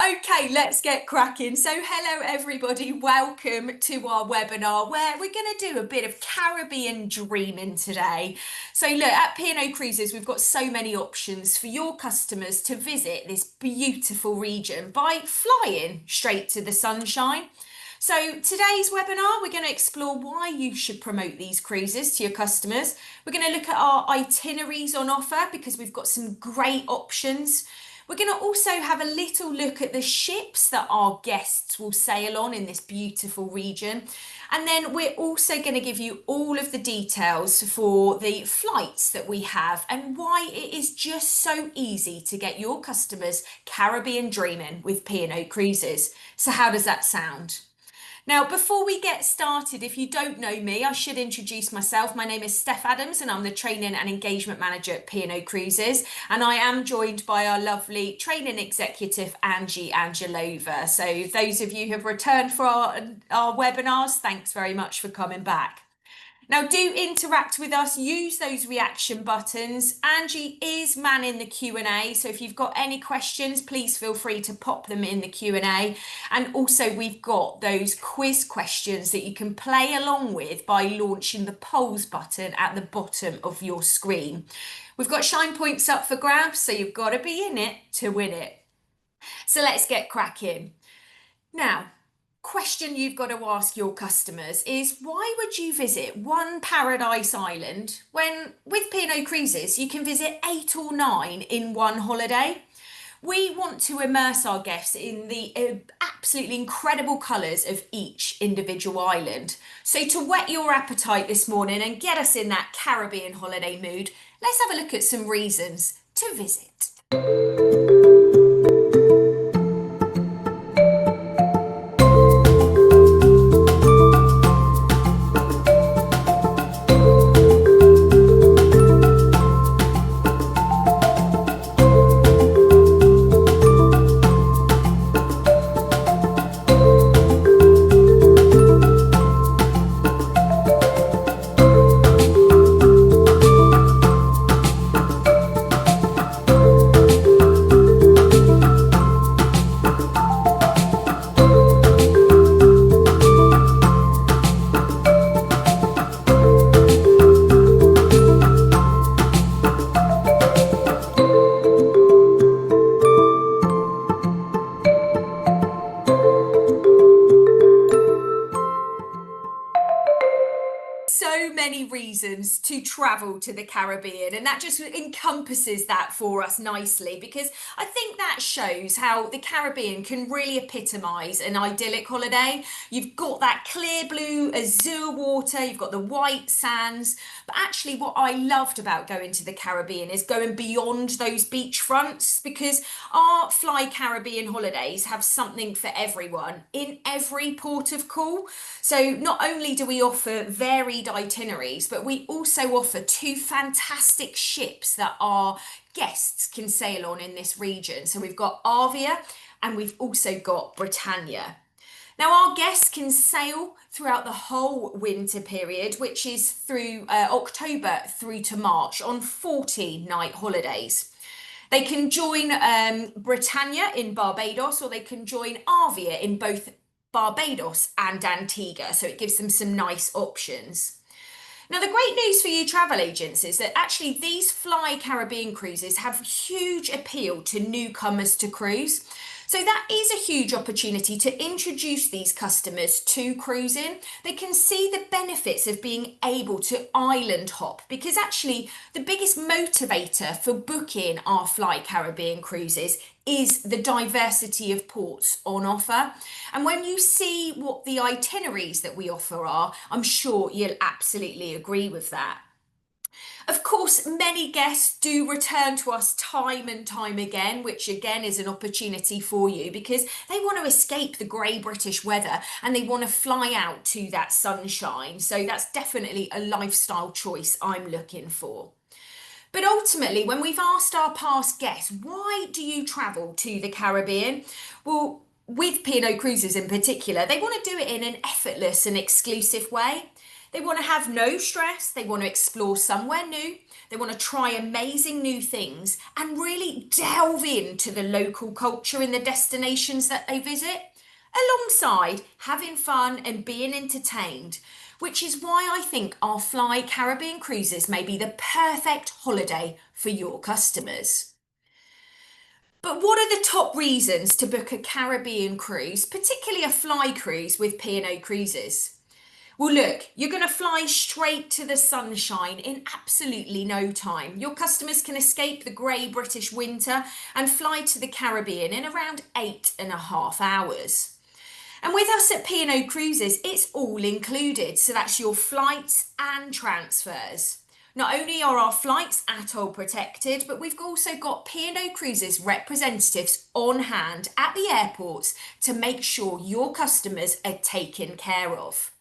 Okay, let's get cracking. So hello everybody, welcome to our webinar where we're going to do a bit of Caribbean dreaming today. So look, at P&O Cruises, we've got so many options for your customers to visit this beautiful region by flying straight to the sunshine. So today's webinar, we're going to explore why you should promote these cruises to your customers. We're going to look at our itineraries on offer because we've got some great options. We're going to also have a little look at the ships that our guests will sail on in this beautiful region. And then we're also going to give you all of the details for the flights that we have and why it is just so easy to get your customers Caribbean dreaming with P&O Cruises. So how does that sound? Now, before we get started, if you don't know me, I should introduce myself. My name is Steph Adams and I'm the Training and Engagement Manager at P&O Cruises. And I am joined by our lovely training executive, Angie Angelova. So those of you who have returned for our webinars, thanks very much for coming back. Now, do interact with us, use those reaction buttons. Angie is manning the Q&A, so if you've got any questions, please feel free to pop them in the Q&A. And also, we've got those quiz questions that you can play along with by launching the polls button at the bottom of your screen. We've got shine points up for grabs, so you've got to be in it to win it. So let's get cracking. Now, question you've got to ask your customers is, why would you visit one paradise island when with P&O Cruises you can visit 8 or 9 in one holiday? We want to immerse our guests in the absolutely incredible colours of each individual island. So to whet your appetite this morning and get us in that Caribbean holiday mood, let's have a look at some reasons to visit. Reasons to travel to the Caribbean, and that just encompasses that for us nicely, because I think that shows how the Caribbean can really epitomise an idyllic holiday. You've got that clear blue azure water, you've got the white sands, but actually what I loved about going to the Caribbean is going beyond those beach fronts, because our Fly Caribbean holidays have something for everyone in every port of call. So not only do we offer varied itineraries, but we also offer 2 fantastic ships that our guests can sail on in this region. So we've got Avia and we've also got Britannia. Now, our guests can sail throughout the whole winter period, which is through October through to March on 40-night holidays. They can join Britannia in Barbados, or they can join Avia in both Barbados and Antigua. So it gives them some nice options. Now, the great news for you travel agents is that actually these Fly Caribbean cruises have huge appeal to newcomers to cruise. So that is a huge opportunity to introduce these customers to cruising. They can see the benefits of being able to island hop, because actually the biggest motivator for booking our Fly Caribbean cruises is the diversity of ports on offer. And when you see what the itineraries that we offer are, I'm sure you'll absolutely agree with that. Of course, many guests do return to us time and time again, which again is an opportunity for you, because they want to escape the grey British weather and they want to fly out to that sunshine. So that's definitely a lifestyle choice I'm looking for. But ultimately, when we've asked our past guests, why do you travel to the Caribbean? Well, with P&O Cruises in particular, they want to do it in an effortless and exclusive way. They want to have no stress, they want to explore somewhere new, they want to try amazing new things and really delve into the local culture in the destinations that they visit, alongside having fun and being entertained, which is why I think our Fly Caribbean Cruises may be the perfect holiday for your customers. But what are the top reasons to book a Caribbean cruise, particularly a fly cruise with P&O Cruises? Well, look, you're going to fly straight to the sunshine in absolutely no time. Your customers can escape the grey British winter and fly to the Caribbean in around 8.5 hours. And with us at P&O Cruises, it's all included. So that's your flights and transfers. Not only are our flights atoll protected, but we've also got P&O Cruises representatives on hand at the airports to make sure your customers are taken care of.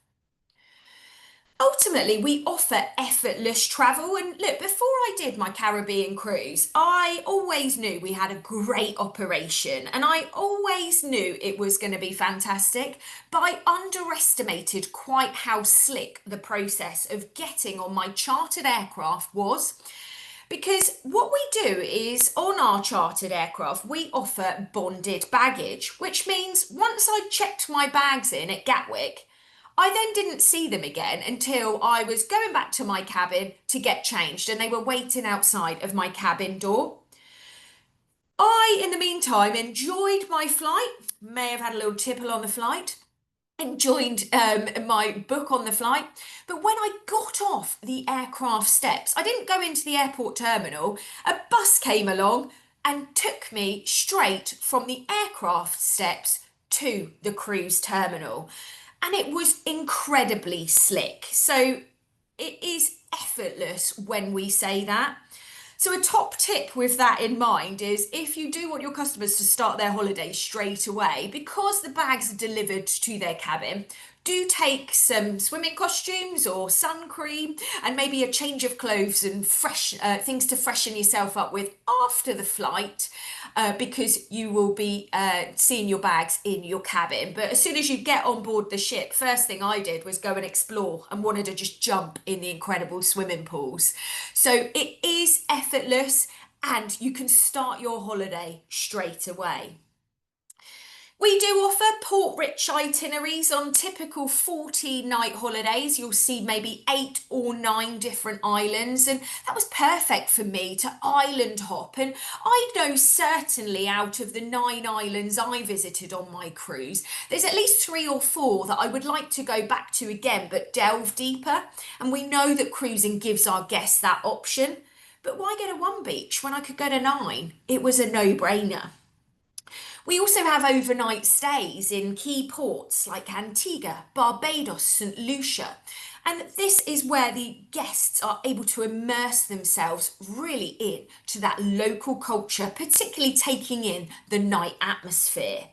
Ultimately, we offer effortless travel. And look, before I did my Caribbean cruise, I always knew we had a great operation and I always knew it was going to be fantastic, but I underestimated quite how slick the process of getting on my chartered aircraft was. Because what we do is on our chartered aircraft, we offer bonded baggage, which means once I checked my bags in at Gatwick, I then didn't see them again until I was going back to my cabin to get changed and they were waiting outside of my cabin door. I, in the meantime, enjoyed my flight, may have had a little tipple on the flight, enjoyed my book on the flight. But when I got off the aircraft steps, I didn't go into the airport terminal. A bus came along and took me straight from the aircraft steps to the cruise terminal. And it was incredibly slick. So it is effortless when we say that. So a top tip with that in mind is if you do want your customers to start their holiday straight away, because the bags are delivered to their cabin, do take some swimming costumes or sun cream and maybe a change of clothes and fresh things to freshen yourself up with after the flight, because you will be seeing your bags in your cabin. But as soon as you get on board the ship, first thing I did was go and explore and wanted to just jump in the incredible swimming pools. So it is effortless and you can start your holiday straight away. We do offer port-rich itineraries on typical 40-night holidays. You'll see maybe 8 or 9 different islands, and that was perfect for me to island hop. And I know certainly out of the 9 islands I visited on my cruise, there's at least 3 or 4 that I would like to go back to again, but delve deeper. And we know that cruising gives our guests that option. But why go to one beach when I could go to 9? It was a no-brainer. We also have overnight stays in key ports like Antigua, Barbados, St. Lucia. And this is where the guests are able to immerse themselves really into that local culture, particularly taking in the night atmosphere.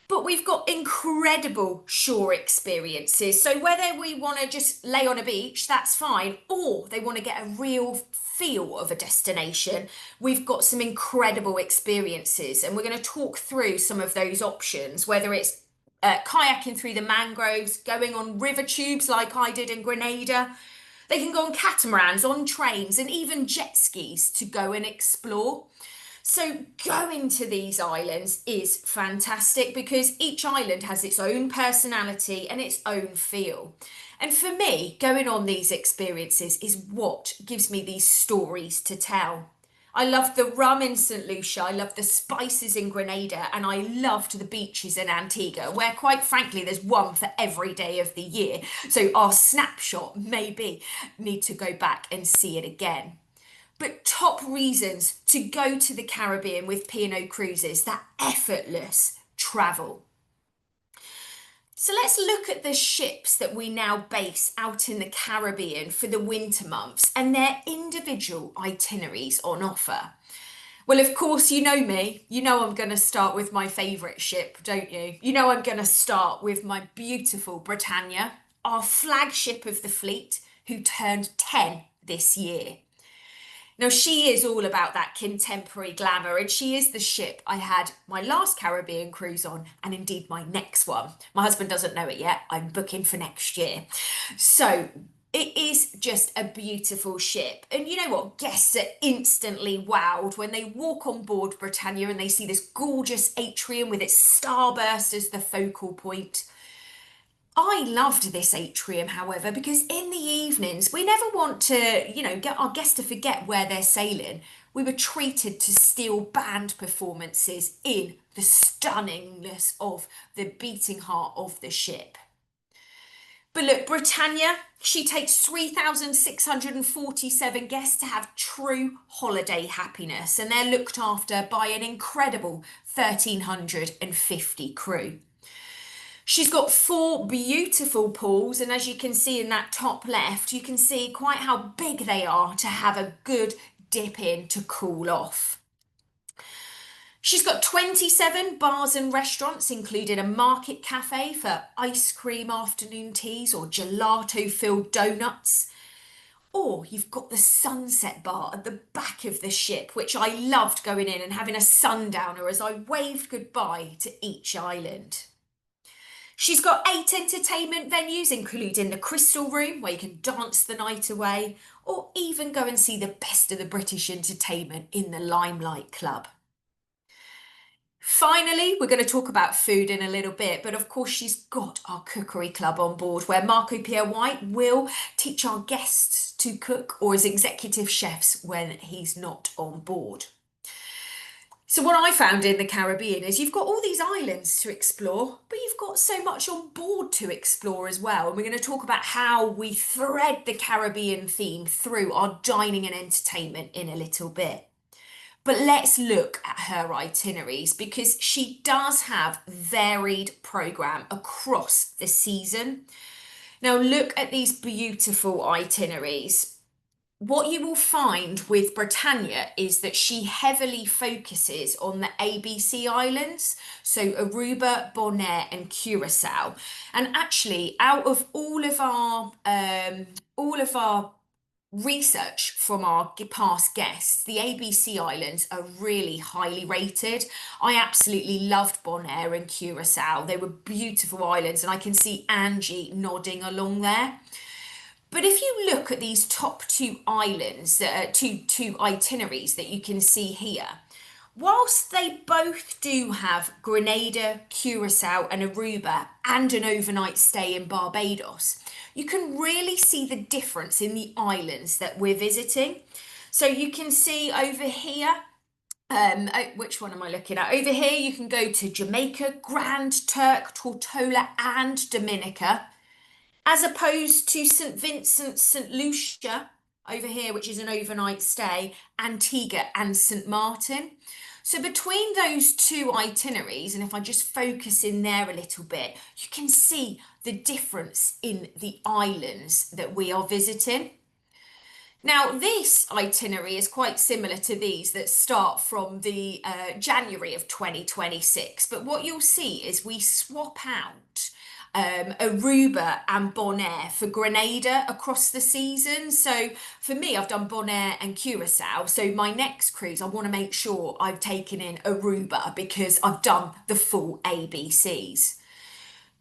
But we've got incredible shore experiences. So whether we want to just lay on a beach, that's fine, or they want to get a real feel of a destination, we've got some incredible experiences. And we're going to talk through some of those options, whether it's kayaking through the mangroves, going on river tubes like I did in Grenada. They can go on catamarans, on trains, and even jet skis to go and explore. So going to these islands is fantastic because each island has its own personality and its own feel. And for me, going on these experiences is what gives me these stories to tell. I loved the rum in St. Lucia, I loved the spices in Grenada, and I loved the beaches in Antigua, where quite frankly, there's one for every day of the year. So our snapshot maybe need to go back and see it again. But top reasons to go to the Caribbean with P&O Cruises, that effortless travel. So let's look at the ships that we now base out in the Caribbean for the winter months and their individual itineraries on offer. Well, of course, you know me. You know I'm going to start with my favourite ship, don't you? You know I'm going to start with my beautiful Britannia, our flagship of the fleet, who turned 10 this year. Now, she is all about that contemporary glamour, and she is the ship I had my last Caribbean cruise on, and indeed my next one. My husband doesn't know it yet. I'm booking for next year. So it is just a beautiful ship. And you know what? Guests are instantly wowed when they walk on board Britannia and they see this gorgeous atrium with its starburst as the focal point. I loved this atrium, however, because in the evenings, we never want to, get our guests to forget where they're sailing. We were treated to steel band performances in the stunningness of the beating heart of the ship. But look, Britannia, she takes 3,647 guests to have true holiday happiness, and they're looked after by an incredible 1,350 crew. She's got 4 beautiful pools, and as you can see in that top left, you can see quite how big they are to have a good dip in to cool off. She's got 27 bars and restaurants, including a market cafe for ice cream afternoon teas or gelato-filled donuts. Or you've got the sunset bar at the back of the ship, which I loved going in and having a sundowner as I waved goodbye to each island. She's got 8 entertainment venues, including the Crystal Room, where you can dance the night away, or even go and see the best of the British entertainment in the Limelight Club. Finally, we're going to talk about food in a little bit, but of course she's got our cookery club on board where Marco Pierre White will teach our guests to cook, or as executive chefs when he's not on board. So what I found in the Caribbean is you've got all these islands to explore, but you've got so much on board to explore as well. And we're going to talk about how we thread the Caribbean theme through our dining and entertainment in a little bit. But let's look at her itineraries, because she does have varied programme across the season. Now look at these beautiful itineraries. What you will find with Britannia is that she heavily focuses on the ABC Islands, so Aruba, Bonaire and Curacao. And actually, out of all of our research from our past guests, the ABC Islands are really highly rated. I absolutely loved Bonaire and Curacao. They were beautiful islands, and I can see Angie nodding along there. But if you look at these top 2 islands, two itineraries that you can see here, whilst they both do have Grenada, Curacao and Aruba and an overnight stay in Barbados, you can really see the difference in the islands that we're visiting. So you can see over here, which one am I looking at? Over here you can go to Jamaica, Grand Turk, Tortola and Dominica, as opposed to St. Vincent, St. Lucia over here, which is an overnight stay, Antigua and St. Martin. So between those 2 itineraries, and if I just focus in there a little bit, you can see the difference in the islands that we are visiting. Now, this itinerary is quite similar to these that start from the January of 2026, but what you'll see is we swap out Aruba and Bonaire for Grenada across the season. So for me, I've done Bonaire and Curacao. So my next cruise, I want to make sure I've taken in Aruba because I've done the full ABCs.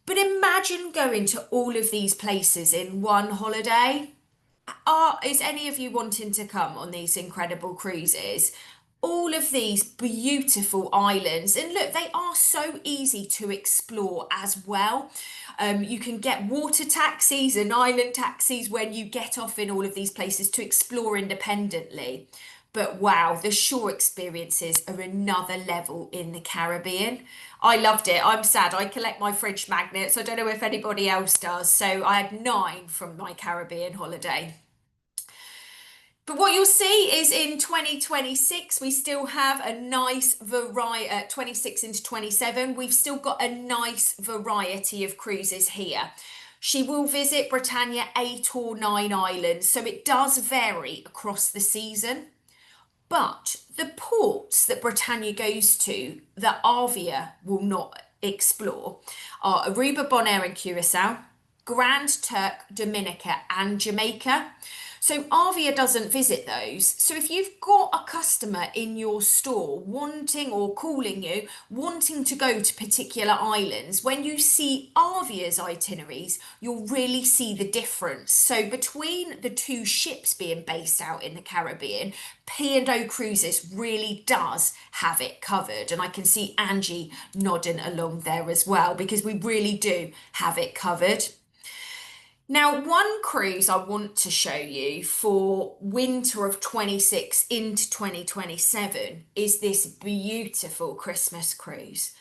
But imagine going to all of these places in one holiday. Is any of you wanting to come on these incredible cruises? All of these beautiful islands, and look, they are so easy to explore as well. You can get water taxis and island taxis when you get off in all of these places to explore independently. But wow, the shore experiences are another level in the Caribbean. I loved it. I'm sad. I collect my fridge magnets. I don't know if anybody else does. So I had 9 from my Caribbean holiday. But what you'll see is in 2026, we still have a nice variety, 26 into 27, we've still got a nice variety of cruises here. She will visit Britannia 8 or 9 islands, so it does vary across the season. But the ports that Britannia goes to that Avia will not explore are Aruba, Bonaire and Curacao, Grand Turk, Dominica and Jamaica. So Avia doesn't visit those. So if you've got a customer in your store wanting or calling you, wanting to go to particular islands, when you see Avia's itineraries, you'll really see the difference. So between the two ships being based out in the Caribbean, P&O Cruises really does have it covered. And I can see Angie nodding along there as well, because we really do have it covered. Now, one cruise I want to show you for winter of 26 into 2027 is this beautiful Christmas cruise.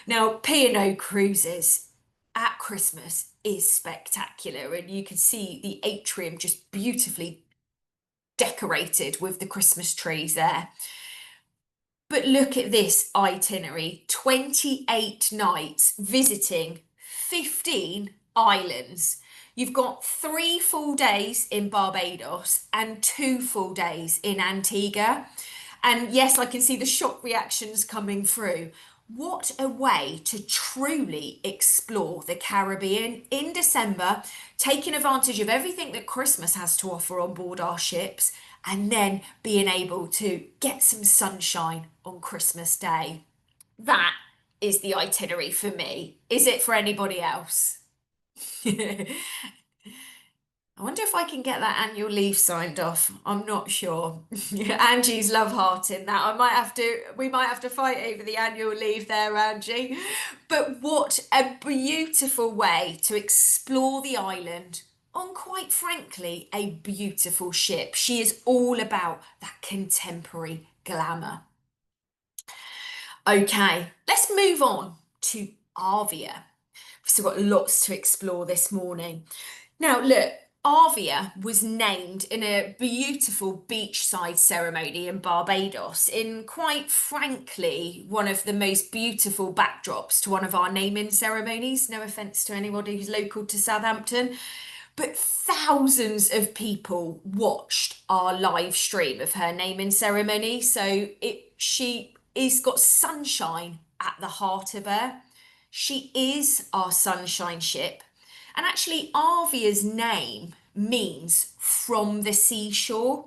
Now, P&O Cruises at Christmas is spectacular, and you can see the atrium just beautifully decorated with the Christmas trees there. But look at this itinerary, 28 nights visiting 15 islands. You've got 3 full days in Barbados and 2 full days in Antigua. And yes, I can see the shock reactions coming through. What a way to truly explore the Caribbean in December, taking advantage of everything that Christmas has to offer on board our ships, and then being able to get some sunshine on Christmas Day. That is the itinerary for me. Is it for anybody else? I wonder if I can get that annual leave signed off. I'm not sure. Angie's love hearting that. We might have to fight over the annual leave there, Angie. But what a beautiful way to explore the island on, quite frankly, a beautiful ship. She is all about that contemporary glamour. Okay, let's move on to Avia. We've still got lots to explore this morning. Now, look, Avia was named in a beautiful beachside ceremony in Barbados, in, quite frankly, one of the most beautiful backdrops to one of our naming ceremonies. No offence to anybody who's local to Southampton. But thousands of people watched our live stream of her naming ceremony. So she is got sunshine at the heart of her. She is our sunshine ship. And actually, Avia's name means from the seashore.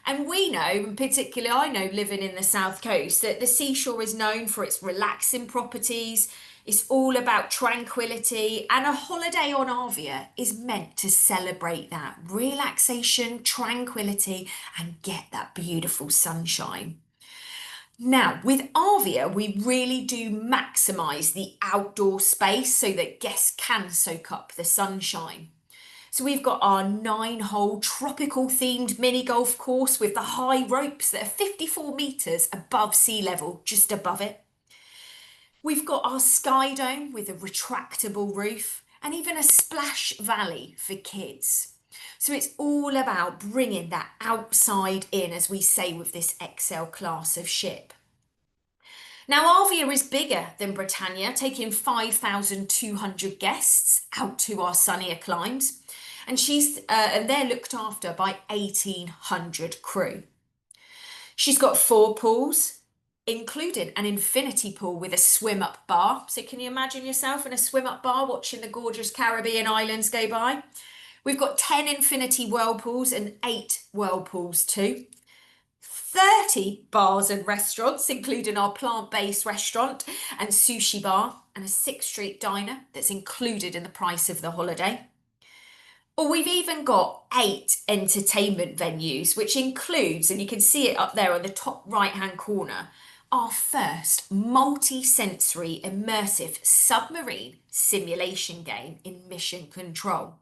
And we know, and particularly I know living in the South Coast, that the seashore is known for its relaxing properties. It's all about tranquility, and a holiday on Avia is meant to celebrate that relaxation, tranquility, and get that beautiful sunshine. Now, with Avia, we really do maximise the outdoor space so that guests can soak up the sunshine. So we've got our 9-hole tropical themed mini golf course with the high ropes that are 54 metres above sea level, just above it. We've got our sky dome with a retractable roof, and even a splash valley for kids. So it's all about bringing that outside in, as we say with this XL class of ship. Now, Avia is bigger than Britannia, taking 5,200 guests out to our sunnier climes, and they're looked after by 1,800 crew. She's got 4 pools, including an infinity pool with a swim-up bar. So can you imagine yourself in a swim-up bar watching the gorgeous Caribbean islands go by? We've got 10 infinity whirlpools and 8 whirlpools too. 30 bars and restaurants, including our plant-based restaurant and sushi bar, and a 6th Street diner that's included in the price of the holiday. Or we've even got 8 entertainment venues, which includes, and you can see it up there on the top right-hand corner, our first multi-sensory immersive submarine simulation game in Mission Control.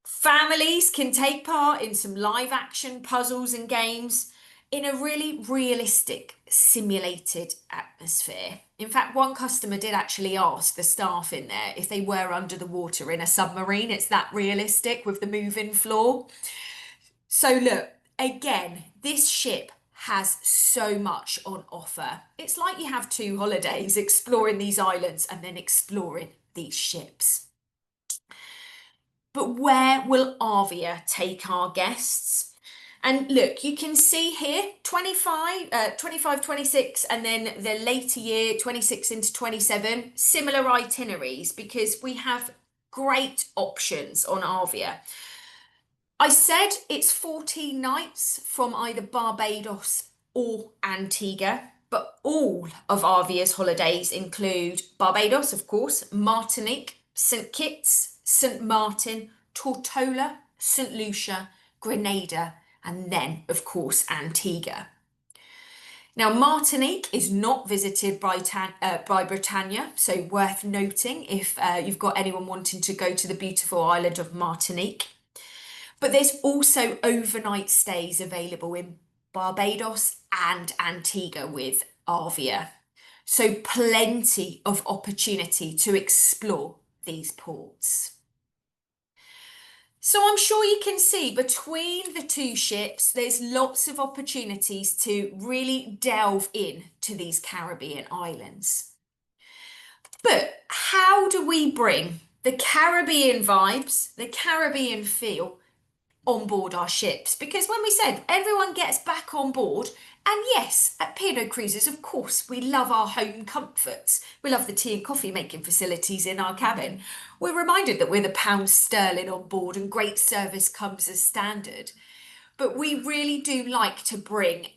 Families can take part in some live action puzzles and games in a really realistic simulated atmosphere. In fact, one customer did actually ask the staff in there if they were under the water in a submarine. It's that realistic with the moving floor. So look, again, this ship has so much on offer. It's like you have 2 holidays, exploring these islands and then exploring these ships. But where will Avia take our guests? And look, you can see here 25, 26, and then the later year 26 into 27, similar itineraries, because we have great options on Avia. I said it's 14 nights from either Barbados or Antigua, but all of Arvia's holidays include Barbados, of course, Martinique, St. Kitts, St. Martin, Tortola, St. Lucia, Grenada, and then, of course, Antigua. Now, Martinique is not visited by Britannia, so worth noting if you've got anyone wanting to go to the beautiful island of Martinique. But there's also overnight stays available in Barbados and Antigua with Arvia. So plenty of opportunity to explore these ports. So I'm sure you can see between the two ships, there's lots of opportunities to really delve in to these Caribbean islands. But how do we bring the Caribbean vibes, the Caribbean feel on board our ships? Because when we said everyone gets back on board, and yes, at P&O Cruises, of course, we love our home comforts. We love the tea and coffee making facilities in our cabin. We're reminded that we're the pound sterling on board and great service comes as standard. But we really do like to bring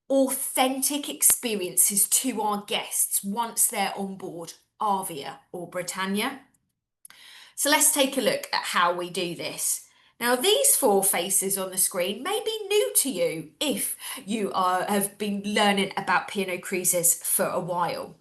authentic experiences to our guests once they're on board Arvia or Britannia. So let's take a look at how we do this. Now, these four faces on the screen may be new to you if you have been learning about P&O Cruises for a while.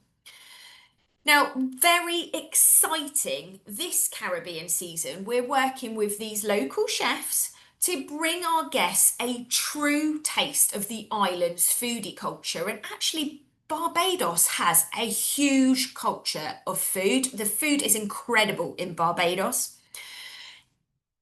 Now, very exciting this Caribbean season, we're working with these local chefs to bring our guests a true taste of the island's foodie culture. And actually, Barbados has a huge culture of food. The food is incredible in Barbados.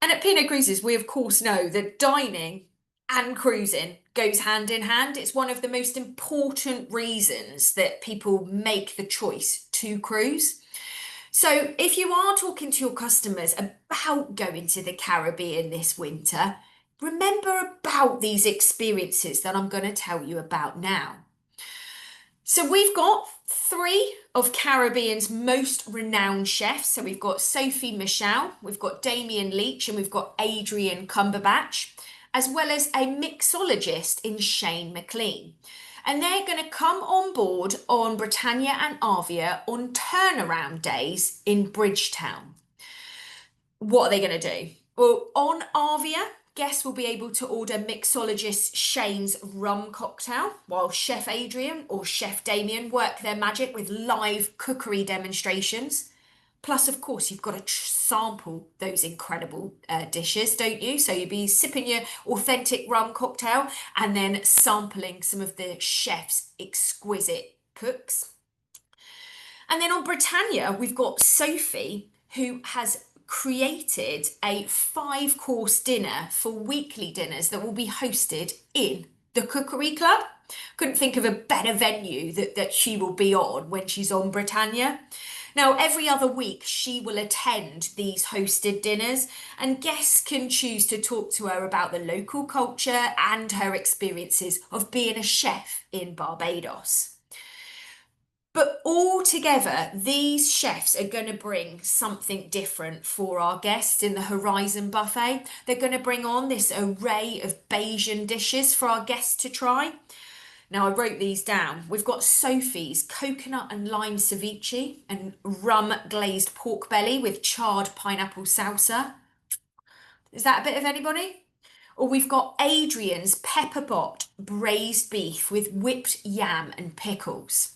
And at P&O Cruises, we of course know that dining and cruising goes hand in hand. It's one of the most important reasons that people make the choice to cruise. So if you are talking to your customers about going to the Caribbean this winter, remember about these experiences that I'm going to tell you about now. So we've got three of Caribbean's most renowned chefs. So we've got Sophie Michelle, we've got Damien Leach, and we've got Adrian Cumberbatch, as well as a mixologist in Shane McLean. And they're going to come on board on Britannia and Arvia on turnaround days in Bridgetown. What are they going to do? Well, on Arvia, guests will be able to order mixologist Shane's rum cocktail, while Chef Adrian or Chef Damien work their magic with live cookery demonstrations. Plus, of course, you've got to sample those incredible dishes, don't you? So you'll be sipping your authentic rum cocktail and then sampling some of the chef's exquisite cooks. And then on Britannia, we've got Sophie, who has created a 5-course dinner for weekly dinners that will be hosted in the Cookery Club. Couldn't think of a better venue that she will be on when she's on Britannia. Now, every other week, she will attend these hosted dinners and guests can choose to talk to her about the local culture and her experiences of being a chef in Barbados. But all together, these chefs are going to bring something different for our guests in the Horizon Buffet. They're going to bring on this array of Bayesian dishes for our guests to try. Now, I wrote these down. We've got Sophie's coconut and lime ceviche and rum glazed pork belly with charred pineapple salsa. Is that a bit of anybody? Or we've got Adrian's pepper pot braised beef with whipped yam and pickles.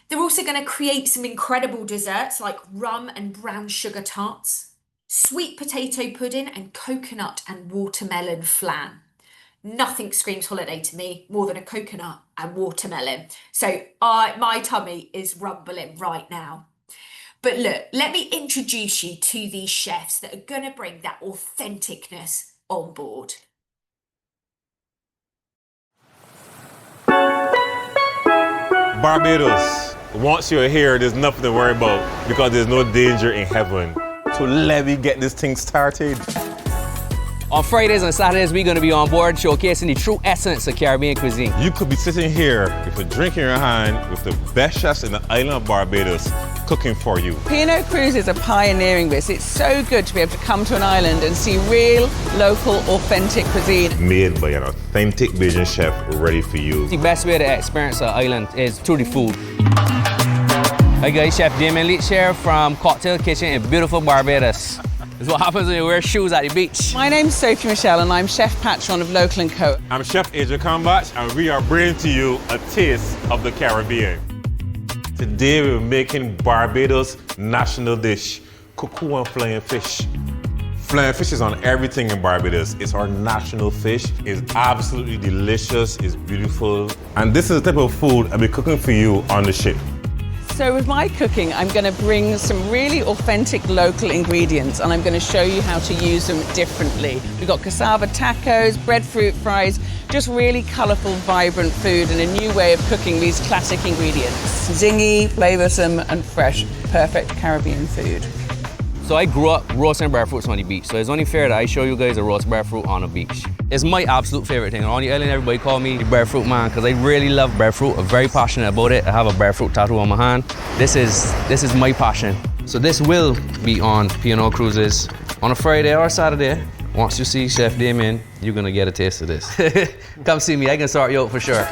They're also going to create some incredible desserts like rum and brown sugar tarts, sweet potato pudding, and coconut and watermelon flan. Nothing screams holiday to me more than a coconut and watermelon. So my tummy is rumbling right now. But look, let me introduce you to these chefs that are going to bring that authenticness on board. Barbados, once you're here, there's nothing to worry about because there's no danger in heaven. So let me get this thing started. On Fridays and Saturdays, we're going to be on board showcasing the true essence of Caribbean cuisine. You could be sitting here with a drink in your hand with the best chefs in the island of Barbados cooking for you. P&O Cruises are pioneering this. It's so good to be able to come to an island and see real, local, authentic cuisine. Made by an authentic Bajan chef ready for you. The best way to experience an island is through the food. Hi guys, Chef Damien Leach here from Cocktail Kitchen in beautiful Barbados. This is what happens when you wear shoes at the beach. My name's Sophie Michelle and I'm Chef Patron of Local & Co. I'm Chef Adrian Kambach and we are bringing to you a taste of the Caribbean. Today we're making Barbados' national dish, cuckoo and flying fish. Flying fish is on everything in Barbados. It's our national fish. It's absolutely delicious, it's beautiful. And this is the type of food I'll be cooking for you on the ship. So with my cooking, I'm going to bring some really authentic local ingredients and I'm going to show you how to use them differently. We've got cassava tacos, breadfruit fries, just really colourful, vibrant food and a new way of cooking these classic ingredients. Zingy, flavoursome and fresh, perfect Caribbean food. So I grew up roasting breadfruits on the beach, so it's only fair that I show you guys a roast breadfruit on the beach. It's my absolute favorite thing. On the island, everybody call me the breadfruit man because I really love breadfruit. I'm very passionate about it. I have a breadfruit tattoo on my hand. This is my passion. So this will be on P&O Cruises on a Friday or Saturday. Once you see Chef Damien, you're gonna get a taste of this. Come see me, I can sort you out for sure.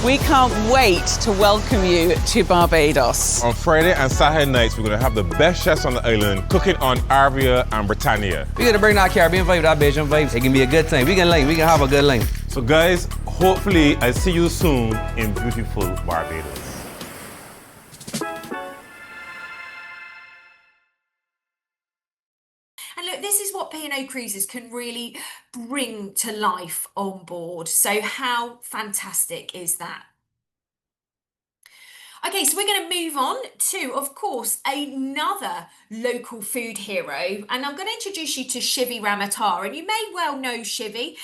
We can't wait to welcome you to Barbados. On Friday and Saturday nights, we're gonna have the best chefs on the island cooking on Arvia and Britannia. We're gonna bring that Caribbean vibe, that Bajan vibe. It can be a good time. We can have a good link. So guys, hopefully I see you soon in beautiful Barbados. And look, this is what P&O Cruises can really bring to life on board. So how fantastic is that? Okay, so we're going to move on to, of course, another local food hero. And I'm going to introduce you to Shivi Ramatar. And you may well know Shivi.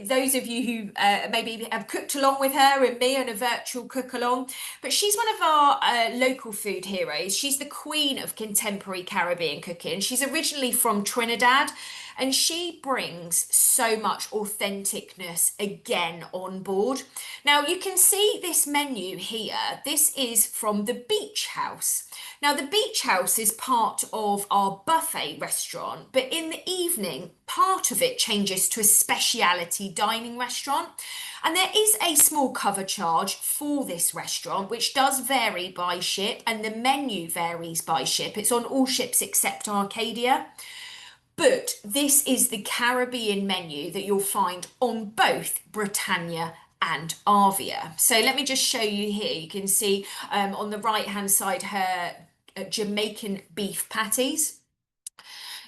Those of you who maybe have cooked along with her and me on a virtual cook along. But she's one of our local food heroes. She's the queen of contemporary Caribbean cooking. She's originally from Trinidad. And she brings so much authenticness again on board. Now you can see this menu here. This is from the Beach House. Now the Beach House is part of our buffet restaurant, but in the evening, part of it changes to a speciality dining restaurant. And there is a small cover charge for this restaurant, which does vary by ship, and the menu varies by ship. It's on all ships except Arcadia. But this is the Caribbean menu that you'll find on both Britannia and Arvia. So let me just show you here. You can see on the right hand side her Jamaican beef patties.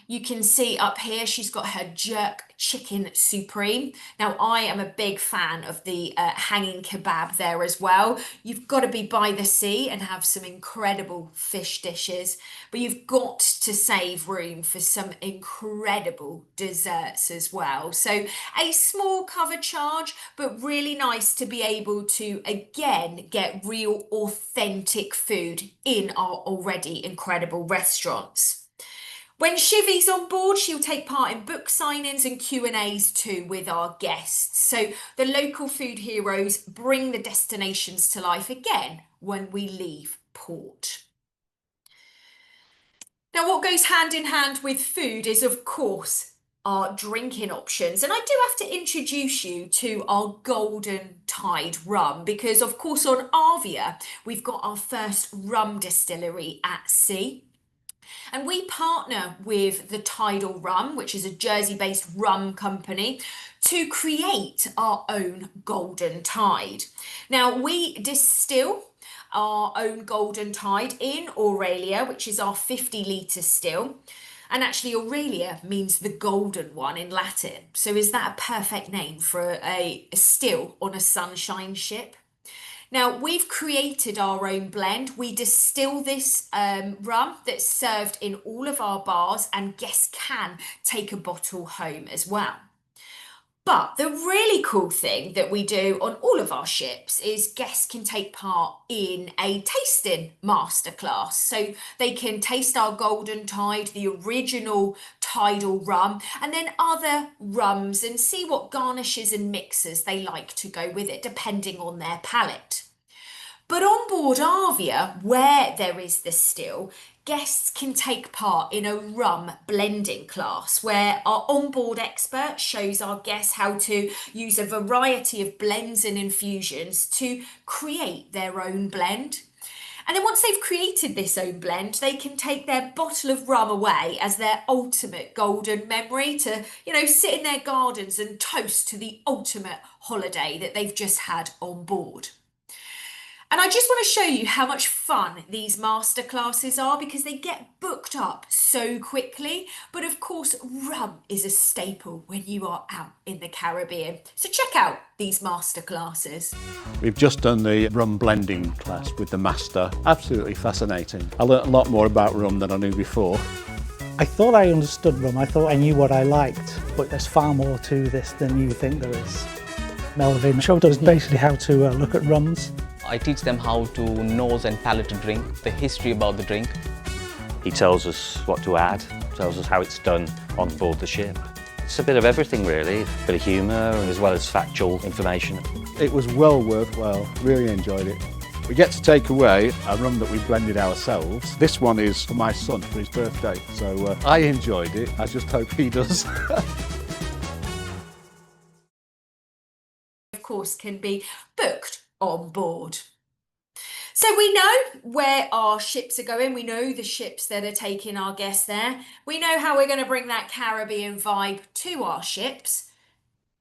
You can see up here she's got her jerk chicken supreme. Now I am a big fan of the hanging kebab there as well. You've got to be by the sea and have some incredible fish dishes, but you've got to save room for some incredible desserts as well. So a small cover charge, but really nice to be able to again get real authentic food in our already incredible restaurants. When Shivi's on board, she'll take part in book signings and Q&As too with our guests. So the local food heroes bring the destinations to life again when we leave port. Now, what goes hand in hand with food is, of course, our drinking options. And I do have to introduce you to our Golden Tide rum because, of course, on Arvia, we've got our first rum distillery at sea. And we partner with the Tidal Rum, which is a Jersey-based rum company, to create our own Golden Tide. Now, we distill our own Golden Tide in Aurelia, which is our 50-litre still. And actually, Aurelia means the golden one in Latin. So is that a perfect name for a still on a sunshine ship? Now, we've created our own blend. We distill this rum that's served in all of our bars and guests can take a bottle home as well. But the really cool thing that we do on all of our ships is guests can take part in a tasting masterclass. So they can taste our Golden Tide, the original tidal rum, and then other rums and see what garnishes and mixers they like to go with it, depending on their palate. But on board Arvia, where there is the still, guests can take part in a rum blending class where our onboard expert shows our guests how to use a variety of blends and infusions to create their own blend. And then once they've created this own blend, they can take their bottle of rum away as their ultimate golden memory to, sit in their gardens and toast to the ultimate holiday that they've just had on board. And I just want to show you how much fun these masterclasses are because they get booked up so quickly. But of course, rum is a staple when you are out in the Caribbean. So check out these masterclasses. We've just done the rum blending class with the master. Absolutely fascinating. I learnt a lot more about rum than I knew before. I thought I understood rum, I thought I knew what I liked, but there's far more to this than you think there is. Melvin showed us basically how to look at rums. I teach them how to nose and palate a drink, the history about the drink. He tells us what to add, tells us how it's done on board the ship. It's a bit of everything really, a bit of humour as well as factual information. It was well worthwhile, really enjoyed it. We get to take away a rum that we blended ourselves. This one is for my son for his birthday, so I enjoyed it. I just hope he does. Of course, can be booked on board. So we know where our ships are going. We know the ships that are taking our guests there. We know how we're going to bring that Caribbean vibe to our ships.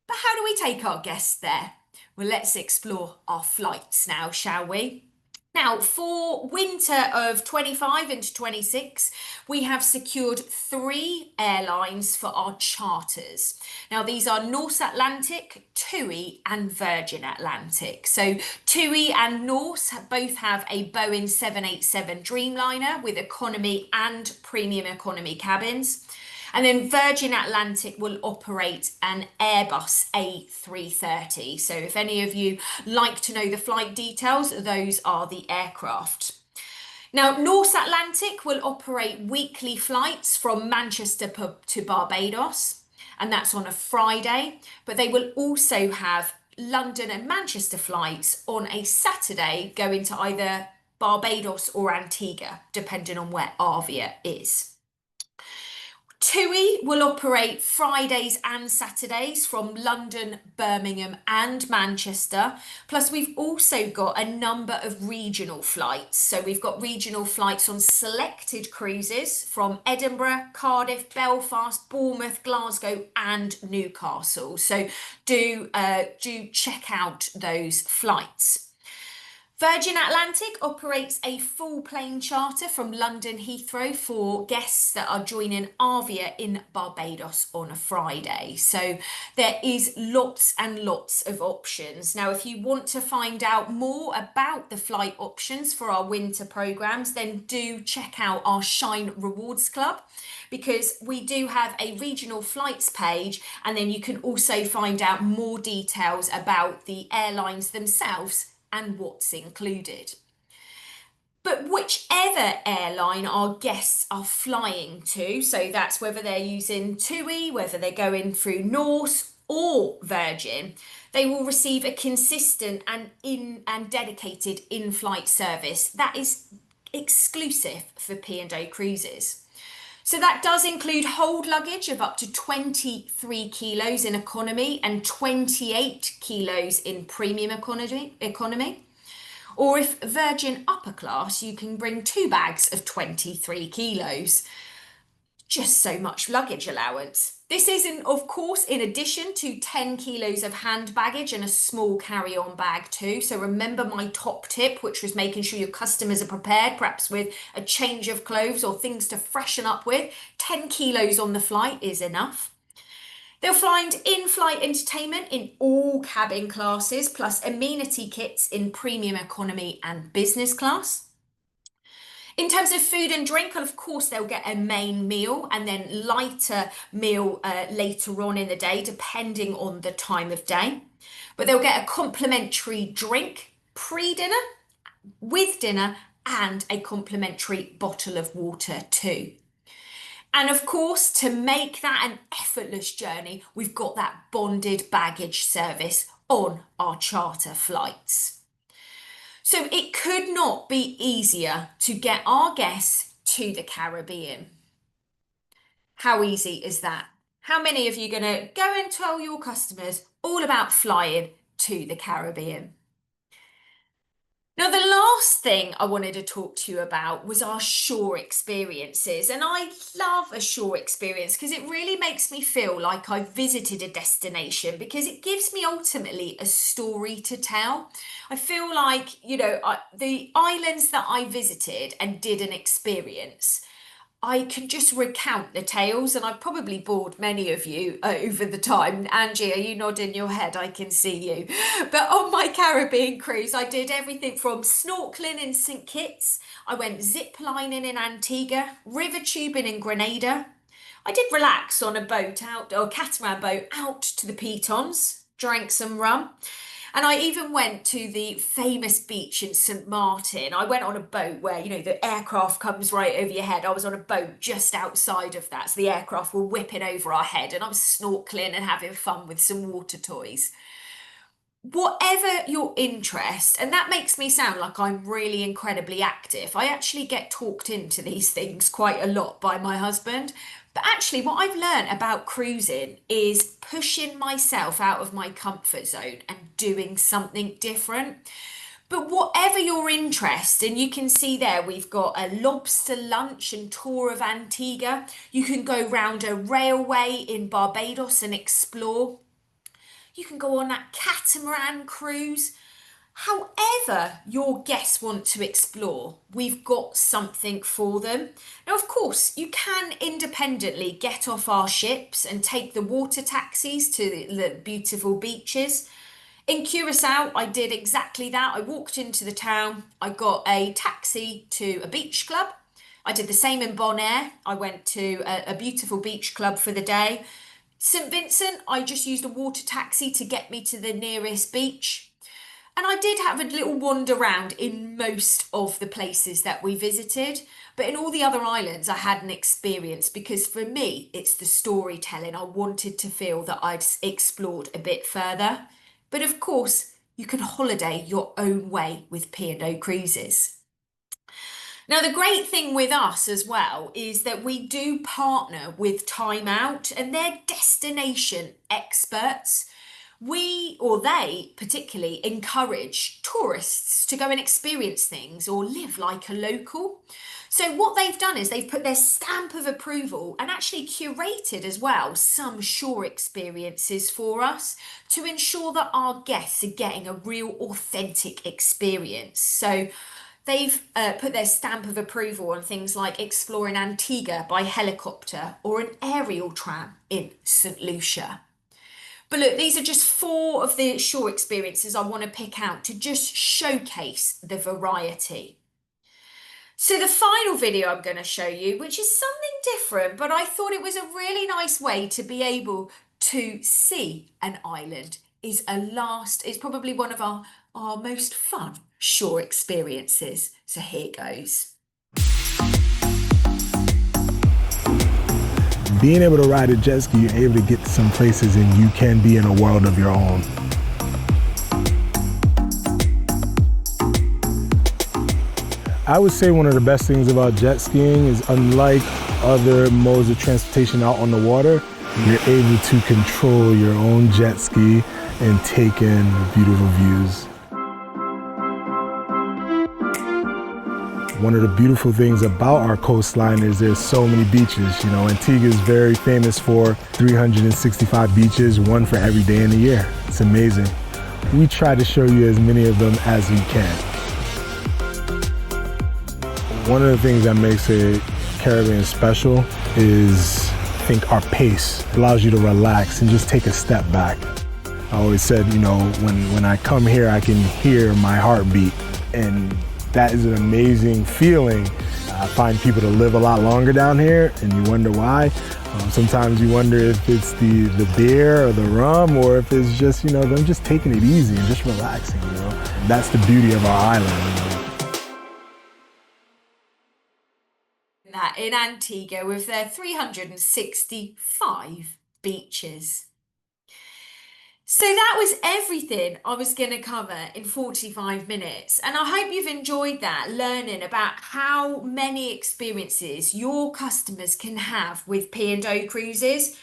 But how do we take our guests there? Well, let's explore our flights now, shall we? Now, for winter of 25 into 26, we have secured 3 airlines for our charters. Now, these are Norse Atlantic, TUI and Virgin Atlantic. So TUI and Norse both have a Boeing 787 Dreamliner with economy and premium economy cabins. And then Virgin Atlantic will operate an Airbus A330. So if any of you like to know the flight details, those are the aircraft. Now, North Atlantic will operate weekly flights from Manchester to Barbados, and that's on a Friday. But they will also have London and Manchester flights on a Saturday going to either Barbados or Antigua, depending on where Arvia is. TUI will operate Fridays and Saturdays from London, Birmingham and Manchester. Plus we've also got a number of regional flights. So we've got regional flights on selected cruises from Edinburgh, Cardiff, Belfast, Bournemouth, Glasgow and Newcastle. So do check out those flights. Virgin Atlantic operates a full plane charter from London Heathrow for guests that are joining Arvia in Barbados on a Friday. So there is lots and lots of options. Now, if you want to find out more about the flight options for our winter programmes, then do check out our Shine Rewards Club, because we do have a regional flights page, and then you can also find out more details about the airlines themselves and what's included. But whichever airline our guests are flying to, so that's whether they're using TUI, whether they're going through Norse or Virgin, they will receive a consistent and dedicated in-flight service that is exclusive for P&O Cruises. So that does include hold luggage of up to 23 kilos in economy and 28 kilos in premium economy. Or if Virgin upper class, you can bring 2 bags of 23 kilos. Just so much luggage allowance. This is, of course, in addition to 10 kilos of hand baggage and a small carry-on bag too. So remember my top tip, which was making sure your customers are prepared, perhaps with a change of clothes or things to freshen up with. 10 kilos on the flight is enough. They'll find in-flight entertainment in all cabin classes, plus amenity kits in premium economy and business class. In terms of food and drink, of course, they'll get a main meal and then lighter meal later on in the day, depending on the time of day. But they'll get a complimentary drink pre-dinner, with dinner, and a complimentary bottle of water too. And of course, to make that an effortless journey, we've got that bonded baggage service on our charter flights. So it could not be easier to get our guests to the Caribbean. How easy is that? How many of you are going to go and tell your customers all about flying to the Caribbean? Now, the last thing I wanted to talk to you about was our shore experiences. And I love a shore experience because it really makes me feel like I've visited a destination, because it gives me ultimately a story to tell. I feel like, you know, the islands that I visited and did an experience, I can just recount the tales, and I've probably bored many of you over the time. Angie, are you nodding your head? I can see you. But on my Caribbean cruise, I did everything from snorkeling in St. Kitts. I went zip lining in Antigua, river tubing in Grenada. I did relax on a boat out, or catamaran boat out to the Pitons, drank some rum. And I even went to the famous beach in St. Martin. I went on a boat where, you know, the aircraft comes right over your head. I was on a boat just outside of that, so the aircraft were whipping over our head, and I was snorkeling and having fun with some water toys. Whatever your interest, and that makes me sound like I'm really incredibly active. I actually get talked into these things quite a lot by my husband. But actually, what I've learned about cruising is pushing myself out of my comfort zone and doing something different. But whatever your interest, and you can see there, we've got a lobster lunch and tour of Antigua. You can go round a railway in Barbados and explore. You can go on that catamaran cruise. However your guests want to explore, we've got something for them. Now, of course, you can independently get off our ships and take the water taxis to the beautiful beaches. In Curacao, I did exactly that. I walked into the town, I got a taxi to a beach club. I did the same in Bonaire. I went to a beautiful beach club for the day. St. Vincent, I just used a water taxi to get me to the nearest beach. And I did have a little wander around in most of the places that we visited, but in all the other islands I had an experience, because for me, it's the storytelling. I wanted to feel that I'd explored a bit further. But of course, you can holiday your own way with P&O Cruises. Now, the great thing with us as well is that we do partner with Time Out, and they're destination experts. They particularly encourage tourists to go and experience things or live like a local. So what they've done is they've put their stamp of approval and actually curated as well some shore experiences for us to ensure that our guests are getting a real authentic experience. So they've put their stamp of approval on things like exploring Antigua by helicopter or an aerial tram in St. Lucia. But look, these are just 4 of the shore experiences I want to pick out to just showcase the variety. So the final video I'm going to show you, which is something different, but I thought it was a really nice way to be able to see an island, is it's probably one of our most fun shore experiences. So here goes. Being able to ride a jet ski, you're able to get to some places and you can be in a world of your own. I would say one of the best things about jet skiing is, unlike other modes of transportation out on the water, you're able to control your own jet ski and take in beautiful views. One of the beautiful things about our coastline is there's so many beaches. You know, Antigua is very famous for 365 beaches, one for every day in the year. It's amazing. We try to show you as many of them as we can. One of the things that makes a Caribbean special is, I think, our pace. It allows you to relax and just take a step back. I always said, you know, when I come here, I can hear my heartbeat, and that is an amazing feeling I find people to live a lot longer down here, and you wonder why. Sometimes you wonder if it's the beer or the rum, or if it's just, you know, them just taking it easy and just relaxing, you know. And that's the beauty of our island, you know. That in Antigua with their 365 beaches. So that was everything I was going to cover in 45 minutes. And I hope you've enjoyed that, learning about how many experiences your customers can have with P&O Cruises.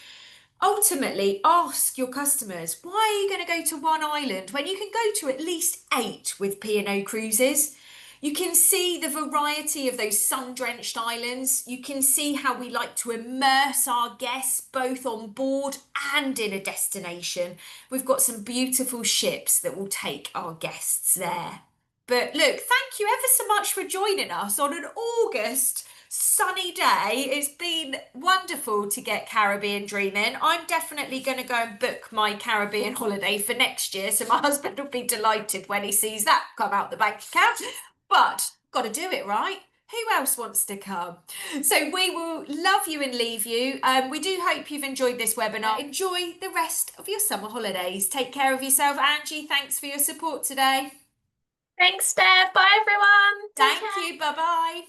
Ultimately, ask your customers, why are you going to go to one island when you can go to at least 8 with P&O Cruises? You can see the variety of those sun-drenched islands. You can see how we like to immerse our guests both on board and in a destination. We've got some beautiful ships that will take our guests there. But look, thank you ever so much for joining us on an August sunny day. It's been wonderful to get Caribbean dreaming. I'm definitely going to go and book my Caribbean holiday for next year, so my husband will be delighted when he sees that come out the bank account. But got to do it, right? Who else wants to come? So we will love you and leave you. We do hope you've enjoyed this webinar. Enjoy the rest of your summer holidays. Take care of yourself. Angie, thanks for your support today. Thanks, Steph. Bye, everyone. Thank you. Bye-bye.